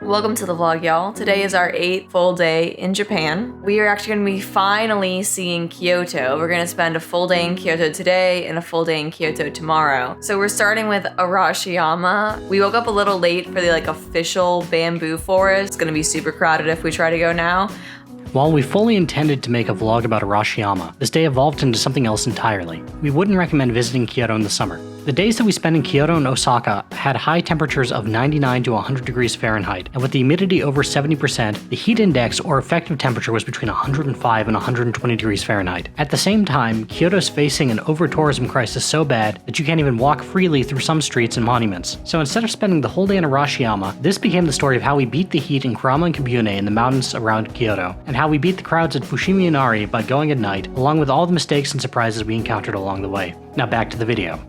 Welcome to the vlog, y'all. Today is our 8th full day in Japan. We are actually going to be finally seeing Kyoto. We're going to spend a full day in Kyoto today and a full day in Kyoto tomorrow. So we're starting with Arashiyama. We woke up a little late for the official bamboo forest. It's going to be super crowded if we try to go now. While we fully intended to make a vlog about Arashiyama, this day evolved into something else entirely. We wouldn't recommend visiting Kyoto in the summer. The days that we spent in Kyoto and Osaka had high temperatures of 99 to 100 degrees Fahrenheit, and with the humidity over 70%, the heat index or effective temperature was between 105 and 120 degrees Fahrenheit. At the same time, Kyoto's facing an over-tourism crisis so bad that you can't even walk freely through some streets and monuments. So instead of spending the whole day in Arashiyama, this became the story of how we beat the heat in Kurama and Kibune in the mountains around Kyoto, and how we beat the crowds at Fushimi Inari by going at night, along with all the mistakes and surprises we encountered along the way. Now back to the video.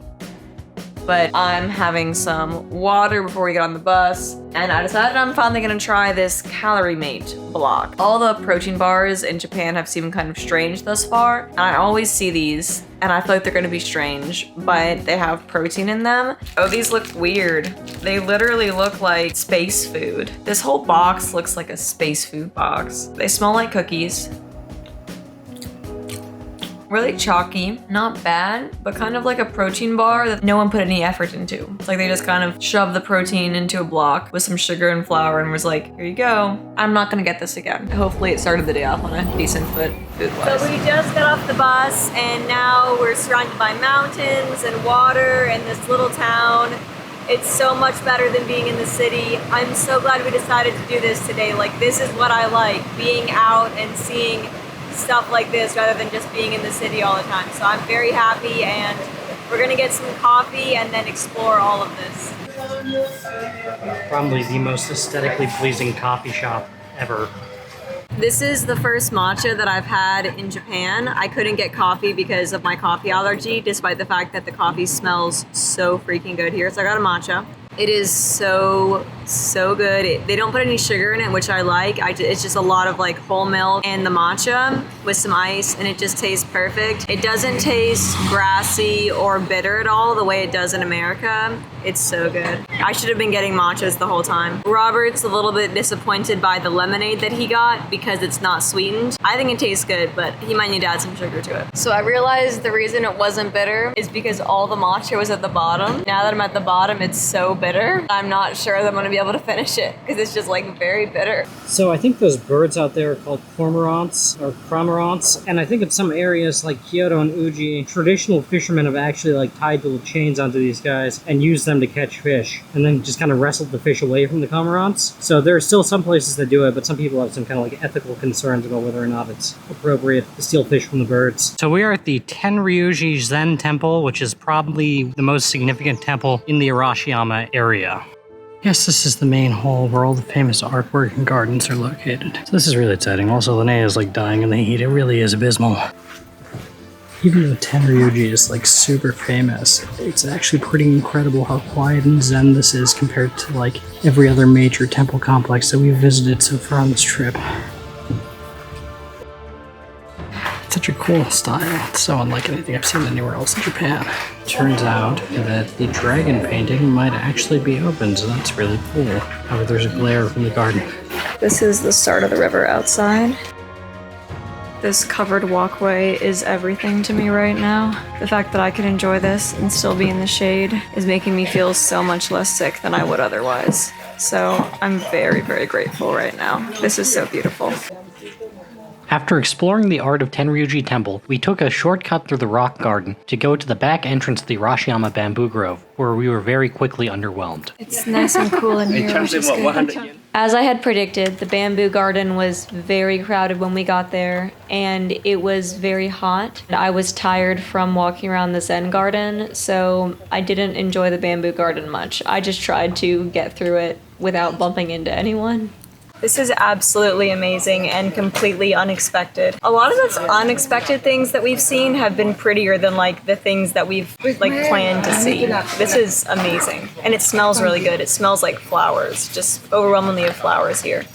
But I'm having some water before we get on the bus, and I decided I'm finally gonna try this Calorie Mate block. All the protein bars in Japan have seemed kind of strange thus far, and I always see these, and I feel like they're gonna be strange, but they have protein in them. Oh, these look weird. They literally look like space food. This whole box looks like a space food box. They smell like cookies. Really chalky, not bad, but kind of like a protein bar that no one put any effort into. It's like they just kind of shoved the protein into a block with some sugar and flour and was like, here you go. I'm not gonna get this again. Hopefully it started the day off on a decent foot food-wise. So we just got off the bus and now we're surrounded by mountains and water and this little town. It's so much better than being in the city. I'm so glad we decided to do this today. Like, this is what I like, being out and seeing stuff like this rather than just being in the city all the time. So I'm very happy, and we're gonna get some coffee and then explore all of this. Probably the most aesthetically pleasing coffee shop ever. This is the first matcha that I've had in Japan. I couldn't get coffee because of my coffee allergy, despite the fact that the coffee smells so freaking good here. So I got a matcha. It is so good. They don't put any sugar in it, which I like. It's just a lot of like whole milk and the matcha with some ice, and it just tastes perfect. It doesn't taste grassy or bitter at all the way it does in America. It's so good. I should have been getting matchas the whole time. Robert's a little bit disappointed by the lemonade that he got because it's not sweetened. I think it tastes good, but he might need to add some sugar to it. So I realized the reason it wasn't bitter is because all the matcha was at the bottom. Now that I'm at the bottom, it's so bitter. I'm not sure that I'm gonna be able to finish it because it's just like very bitter. So I think those birds out there are called cormorants or cormorants, and I think in some areas like Kyoto and Uji, traditional fishermen have actually like tied little chains onto these guys and used them to catch fish, and then just kind of wrestled the fish away from the cormorants. So there are still some places that do it, but some people have some kind of like ethical concerns about whether or not it's appropriate to steal fish from the birds. So we are at the Tenryu-ji Temple, which is probably the most significant temple in the Arashiyama area. Yes, this is the main hall where all the famous artwork and gardens are located. So this is really exciting. Also, Linnea is like dying in the heat. It really is abysmal. Even though Tenryu-ji is like super famous, it's actually pretty incredible how quiet and zen this is compared to like every other major temple complex that we've visited so far on this trip. It's such a cool style. It's so unlike anything I've seen anywhere else in Japan. Turns out that the dragon painting might actually be open, so that's really cool. However, there's a glare from the garden. This is the start of the river outside. This covered walkway is everything to me right now. The fact that I can enjoy this and still be in the shade is making me feel so much less sick than I would otherwise. So I'm very, very grateful right now. This is so beautiful. After exploring the art of Tenryu-ji Temple, we took a shortcut through the rock garden to go to the back entrance of the Arashiyama bamboo grove, where we were very quickly underwhelmed. It's nice and cool in here, which is good. As I had predicted, the bamboo garden was very crowded when we got there, and it was very hot. I was tired from walking around the Zen garden, so I didn't enjoy the bamboo garden much. I just tried to get through it without bumping into anyone. This is absolutely amazing and completely unexpected. A lot of those unexpected things that we've seen have been prettier than like the things that we've like planned to see. This is amazing. And it smells really good. It smells like flowers, just overwhelmingly of flowers here.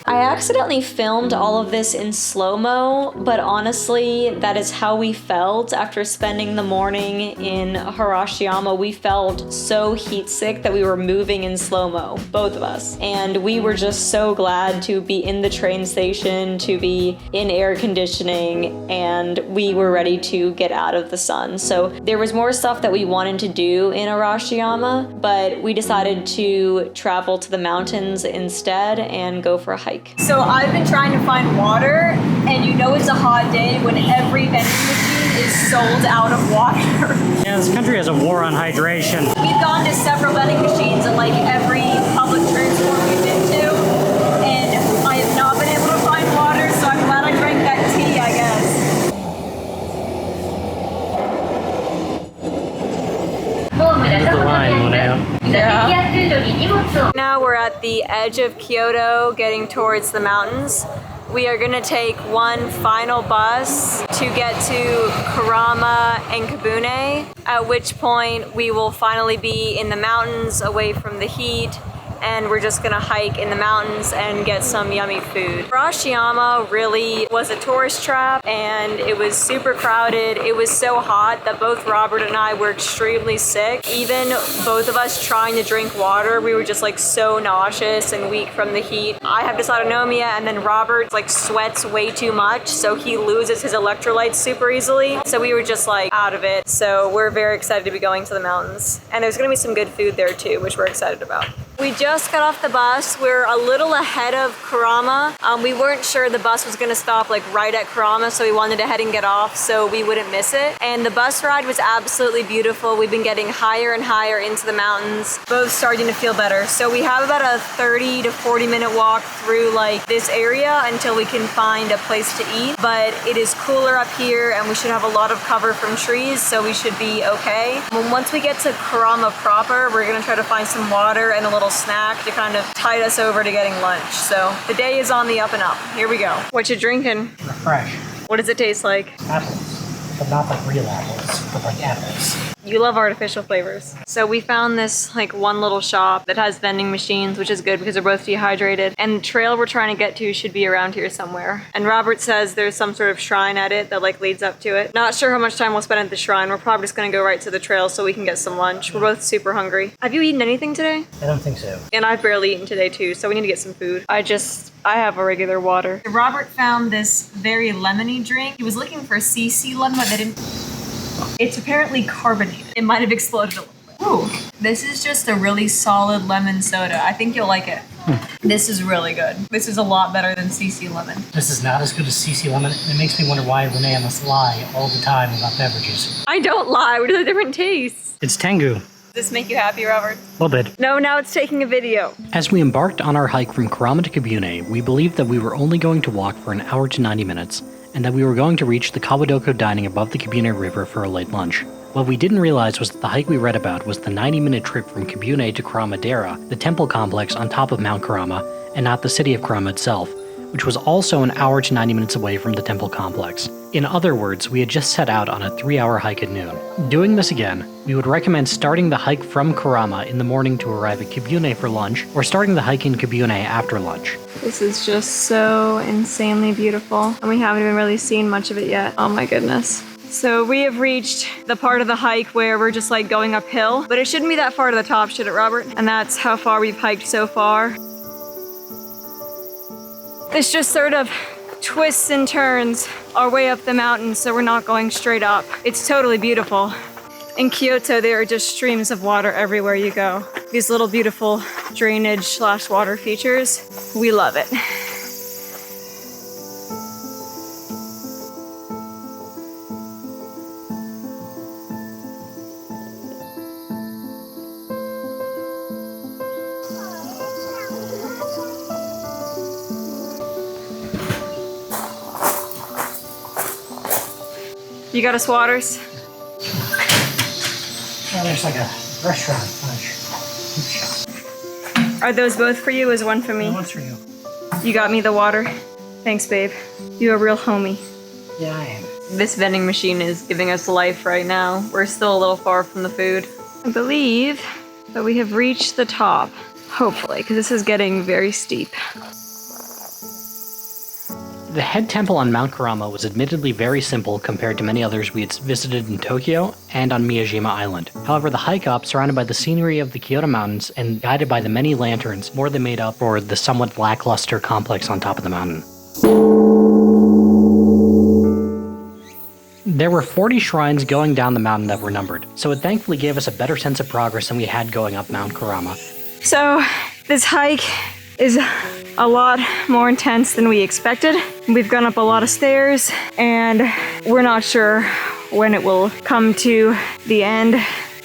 I accidentally filmed all of this in slow-mo, but honestly, that is how we felt after spending the morning in Arashiyama. We felt so heat sick that we were moving in slow-mo, both of us. And we were just so glad to be in the train station, to be in air conditioning, and we were ready to get out of the sun. So there was more stuff that we wanted to do in Arashiyama, but we decided to travel to the mountains instead and go for a hike. So I've been trying to find water, and you know it's a hot day when every vending machine is sold out of water. Yeah, this country has a war on hydration. We've gone to several vending machines at like every public transport we've been to, and I have not been able to find water, so I'm glad I drank that tea, I guess. The line went out. Yeah. Now we're at the edge of Kyoto, getting towards the mountains. We are gonna take one final bus to get to Kurama and Kibune, at which point we will finally be in the mountains away from the heat, and we're just gonna hike in the mountains and get some yummy food. Arashiyama really was a tourist trap, and it was super crowded. It was so hot that both Robert and I were extremely sick. Even both of us trying to drink water, we were just like so nauseous and weak from the heat. I have dysautonomia, and then Robert like sweats way too much, so he loses his electrolytes super easily. So we were just like out of it. So we're very excited to be going to the mountains. And there's gonna be some good food there too, which we're excited about. We just got off the bus. We're a little ahead of Kurama. We weren't sure the bus was gonna stop like right at Kurama, so we wanted to head and get off so we wouldn't miss it. And the bus ride was absolutely beautiful. We've been getting higher and higher into the mountains, both starting to feel better. So we have about a 30 to 40 minute walk through like this area until we can find a place to eat. But it is cooler up here, and we should have a lot of cover from trees, so we should be okay. Once we get to Kurama proper, we're gonna try to find some water and a little snack to kind of tide us over to getting lunch. So the day is on the up and up. Here we go. What you drinking? Refresh. What does it taste like? Apples. But not like real apples, but like apples. You love artificial flavors. So we found this like one little shop that has vending machines, which is good because we're both dehydrated. And the trail we're trying to get to should be around here somewhere. And Robert says there's some sort of shrine at it that like leads up to it. Not sure how much time we'll spend at the shrine. We're probably just gonna go right to the trail so we can get some lunch. We're both super hungry. Have you eaten anything today? I don't think so. And I've barely eaten today too, so we need to get some food. I have a regular water. Robert found this very lemony drink. He was looking for CC lemon, but they didn't. It's apparently carbonated. It might have exploded a little bit. Ooh, this is just a really solid lemon soda. I think you'll like it. This is really good. This is a lot better than CC lemon. This is not as good as CC lemon. It makes me wonder why Renee must lie all the time about beverages. I don't lie. We have different tastes. It's Tengu. Does this make you happy, Robert? A little bit. No, now it's taking a video. As we embarked on our hike from Kurama to Kibune, we believed that we were only going to walk for an hour to 90 minutes, and that we were going to reach the Kawadoko dining above the Kibune River for a late lunch. What we didn't realize was that the hike we read about was the 90-minute trip from Kibune to Kurama-Dera, the temple complex on top of Mount Kurama, and not the city of Kurama itself, which was also an hour to 90 minutes away from the temple complex. In other words, we had just set out on a 3-hour hike at noon. Doing this again, we would recommend starting the hike from Kurama in the morning to arrive at Kibune for lunch, or starting the hike in Kibune after lunch. This is just so insanely beautiful, and we haven't even really seen much of it yet. Oh my goodness. So we have reached the part of the hike where we're just like going uphill, but it shouldn't be that far to the top, should it, Robert? And that's how far we've hiked so far. This just sort of twists and turns our way up the mountain, so we're not going straight up. It's totally beautiful. In Kyoto, there are just streams of water everywhere you go. These little beautiful drainage/water features. We love it. You got us waters? Yeah, there's like a restaurant lunch. Are those both for you? Is one for me? One's for you. You got me the water? Thanks, babe. You're a real homie. Yeah, I am. This vending machine is giving us life right now. We're still a little far from the food. I believe that we have reached the top. Hopefully, because this is getting very steep. The head temple on Mount Kurama was admittedly very simple compared to many others we had visited in Tokyo and on Miyajima Island. However, the hike up, surrounded by the scenery of the Kyoto Mountains and guided by the many lanterns, more than made up for the somewhat lackluster complex on top of the mountain. There were 40 shrines going down the mountain that were numbered, so it thankfully gave us a better sense of progress than we had going up Mount Kurama. So, this hike is a lot more intense than we expected. We've gone up a lot of stairs, and we're not sure when it will come to the end.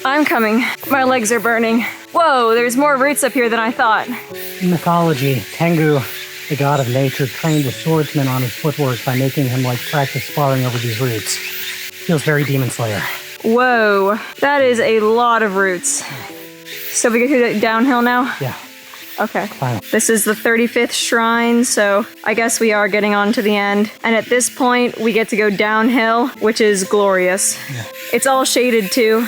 I'm coming. My legs are burning. Whoa, there's more roots up here than I thought. In mythology, Tengu, the god of nature, trained a swordsman on his footwork by making him practice sparring over these roots. Feels very Demon Slayer. Whoa, that is a lot of roots. So we get downhill now? Yeah. Okay. Fine. This is the 35th shrine, so I guess we are getting on to the end. And at this point, we get to go downhill, which is glorious. Yeah. It's all shaded too.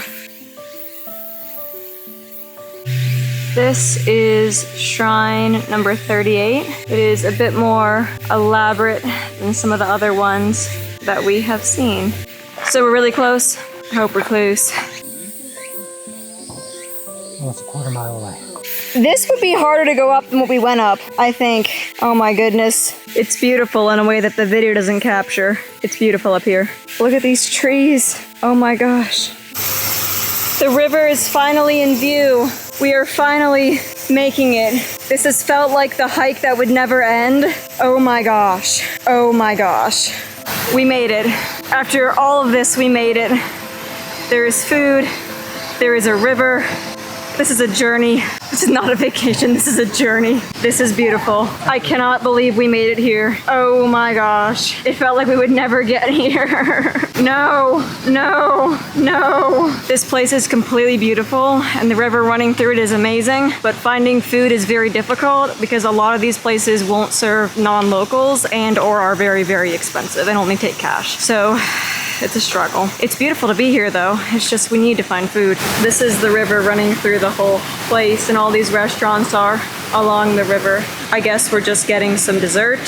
This is shrine number 38. It is a bit more elaborate than some of the other ones that we have seen. So we're really close. I hope we're close. Well, it's a quarter mile away. This would be harder to go up than what we went up, I think. Oh my goodness. It's beautiful in a way that the video doesn't capture. It's beautiful up here. Look at these trees. Oh my gosh. The river is finally in view. We are finally making it. This has felt like the hike that would never end. Oh my gosh. Oh my gosh. We made it. After all of this, we made it. There is food. There is a river. This is a journey. This is not a vacation, this is a journey. This is beautiful. I cannot believe we made it here. Oh my gosh. It felt like we would never get here. No, no, no. This place is completely beautiful and the river running through it is amazing, but finding food is very difficult because a lot of these places won't serve non-locals and or are very, very expensive and only take cash. So, it's a struggle. It's beautiful to be here though. It's just we need to find food. This is the river running through the whole place and all these restaurants are along the river. I guess we're just getting some dessert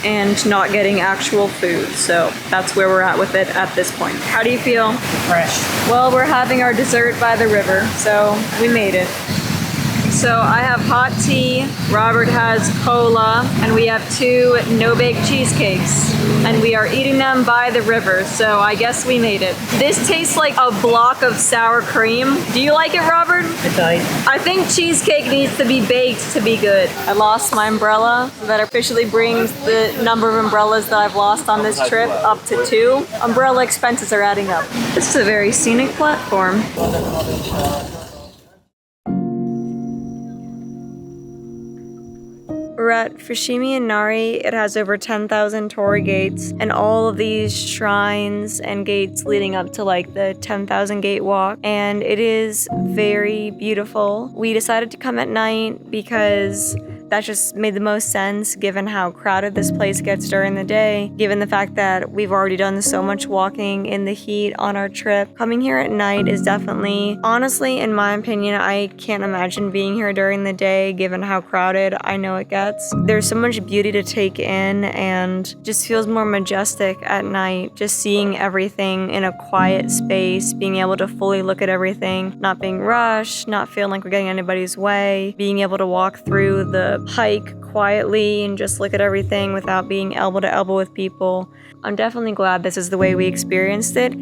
and not getting actual food. So that's where we're at with it at this point. How do you feel? Fresh. Well, we're having our dessert by the river, so we made it. So I have hot tea, Robert has cola, and we have 2 no-bake cheesecakes. And we are eating them by the river, so I guess we made it. This tastes like a block of sour cream. Do you like it, Robert? I think cheesecake needs to be baked to be good. I lost my umbrella. That officially brings the number of umbrellas that I've lost on this trip up to 2. Umbrella expenses are adding up. This is a very scenic platform. We're at Fushimi Inari. It has over 10,000 torii gates and all of these shrines and gates leading up to the 10,000 gate walk. And it is very beautiful. We decided to come at night because that just made the most sense given how crowded this place gets during the day, given the fact that we've already done so much walking in the heat on our trip. Coming here at night is definitely, honestly, in my opinion, I can't imagine being here during the day given how crowded I know it gets. There's so much beauty to take in and just feels more majestic at night, just seeing everything in a quiet space, being able to fully look at everything, not being rushed, not feeling like we're getting in anybody's way, being able to walk through the hike quietly and just look at everything without being elbow to elbow with people. I'm definitely glad this is the way we experienced it.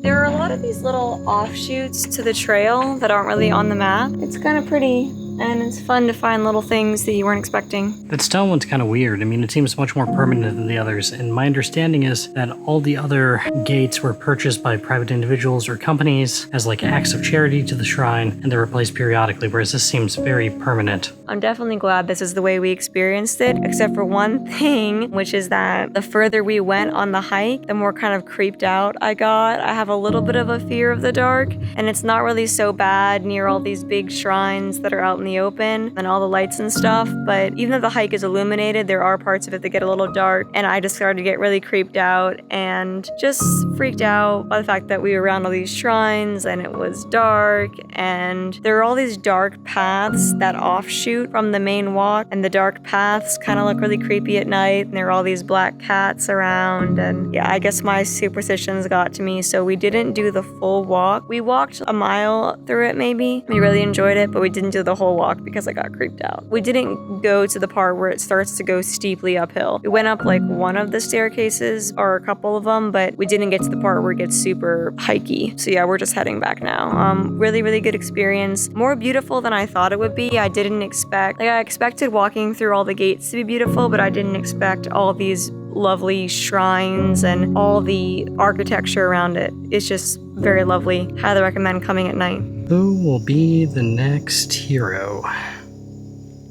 There are a lot of these little offshoots to the trail that aren't really on the map. It's kind of pretty and it's fun to find little things that you weren't expecting. That stone one's kind of weird. I mean, it seems much more permanent than the others, and my understanding is that all the other gates were purchased by private individuals or companies as acts of charity to the shrine, and they're replaced periodically, whereas this seems very permanent. I'm definitely glad this is the way we experienced it, except for one thing, which is that the further we went on the hike, the more kind of creeped out I got. I have a little bit of a fear of the dark, and it's not really so bad near all these big shrines that are out in the the open and all the lights and stuff, but even though the hike is illuminated, there are parts of it that get a little dark, and I just started to get really creeped out and just freaked out by the fact that we were around all these shrines and it was dark, and there are all these dark paths that offshoot from the main walk, and the dark paths kind of look really creepy at night, and there are all these black cats around, and yeah, I guess my superstitions got to me, so we didn't do the full walk. We walked a mile through it maybe. We really enjoyed it, but we didn't do the whole walk because I got creeped out. We didn't go to the part where it starts to go steeply uphill. We went up like one of the staircases or a couple of them, but we didn't get to the part where it gets super hikey. So yeah, we're just heading back now. Really, really good experience. More beautiful than I thought it would be. I didn't expect, I expected walking through all the gates to be beautiful, but I didn't expect all these lovely shrines and all the architecture around it. It's just very lovely. Highly recommend coming at night. Who will be the next hero?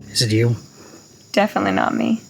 Is it you? Definitely not me.